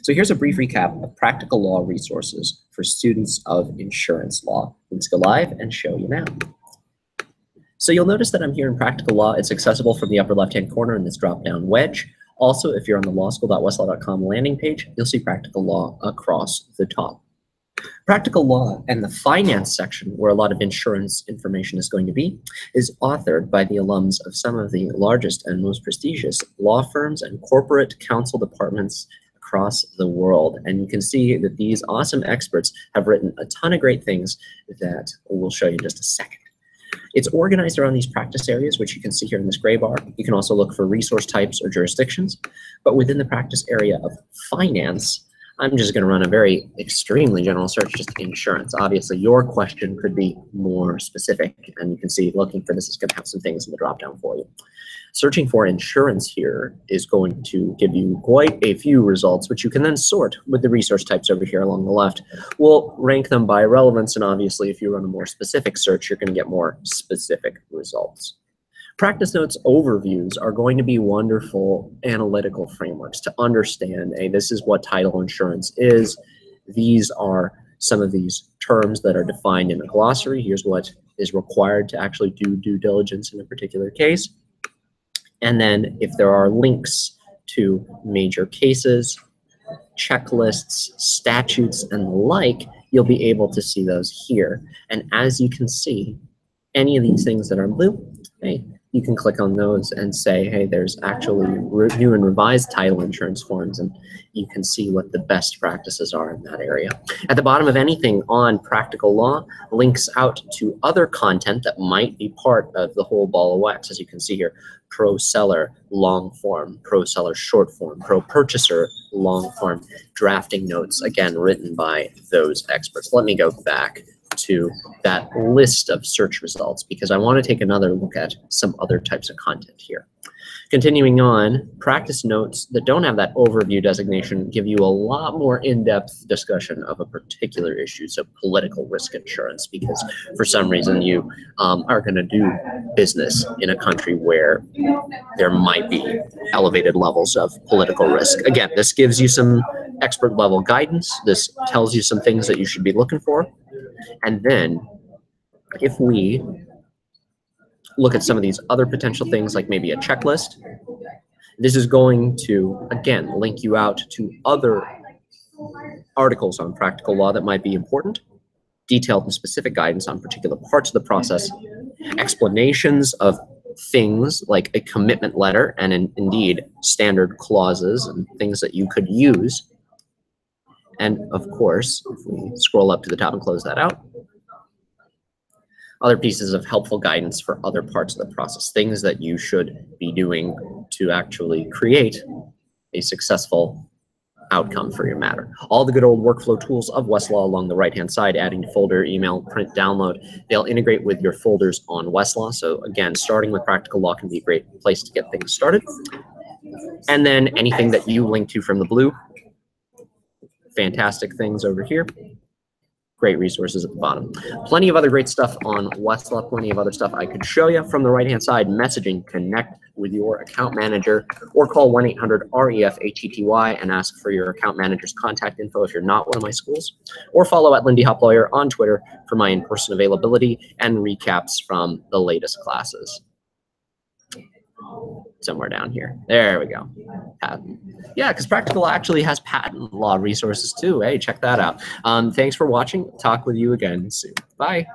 So here's a brief recap of practical law resources for students of insurance law. Let's go live and show you now. So you'll notice that I'm here in practical law. It's accessible from the upper left-hand corner in this drop-down wedge. Also, if you're on the lawschool.westlaw.com landing page, you'll see practical law across the top. Practical law and the finance section, where a lot of insurance information is going to be, is authored by the alums of some of the largest and most prestigious law firms and corporate counsel departments across the world. And you can see that these awesome experts have written a ton of great things that we'll show you in just a second. It's organized around these practice areas, which you can see here in this gray bar. You can also look for resource types or jurisdictions. But within the practice area of finance, I'm just going to run a very extremely general search, just insurance. Obviously, your question could be more specific, and you can see looking for this is going to have some things in the dropdown for you. Searching for insurance here is going to give you quite a few results, which you can then sort with the resource types over here along the left. We'll rank them by relevance, and obviously, if you run a more specific search, you're going to get more specific results. Practice notes overviews are going to be wonderful analytical frameworks to understand, hey, this is what title insurance is. These are some of these terms that are defined in a glossary. Here's what is required to actually do due diligence in a particular case. And then if there are links to major cases, checklists, statutes, and the like, you'll be able to see those here. And as you can see, any of these things that are in blue, hey, you can click on those and say, hey, there's actually new and revised title insurance forms, and you can see what the best practices are in that area. At the bottom of anything on practical law, links out to other content that might be part of the whole ball of wax. As you can see here, pro seller long form, pro seller short form, pro purchaser long form, drafting notes, again, written by those experts. Let me go back to that list of search results because I want to take another look at some other types of content here. Continuing on, practice notes that don't have that overview designation give you a lot more in-depth discussion of a particular issue, so political risk insurance, because for some reason you are going to do business in a country where there might be elevated levels of political risk. Again, this gives you some expert level guidance. This tells you some things that you should be looking for. And then if we look at some of these other potential things, like maybe a checklist, this is going to, again, link you out to other articles on practical law that might be important, detailed and specific guidance on particular parts of the process, explanations of things like a commitment letter and indeed standard clauses and things that you could use. And of course, if we scroll up to the top and close that out, other pieces of helpful guidance for other parts of the process, things that you should be doing to actually create a successful outcome for your matter. All the good old workflow tools of Westlaw along the right-hand side, adding to folder, email, print, download, they'll integrate with your folders on Westlaw. So again, starting with practical law can be a great place to get things started. And then anything that you link to from the blue, fantastic things over here. Great resources at the bottom. Plenty of other great stuff on Westlaw, plenty of other stuff I could show you. From the right-hand side, messaging, connect with your account manager or call 1-800-REF-HETY and ask for your account manager's contact info if you're not one of my schools. Or follow at Lindy Hop Lawyer on Twitter for my in-person availability and recaps from the latest classes. Somewhere down here. There we go. Patent. Yeah, because Practical actually has patent law resources too. Hey, check that out. Thanks for watching. Talk with you again soon. Bye.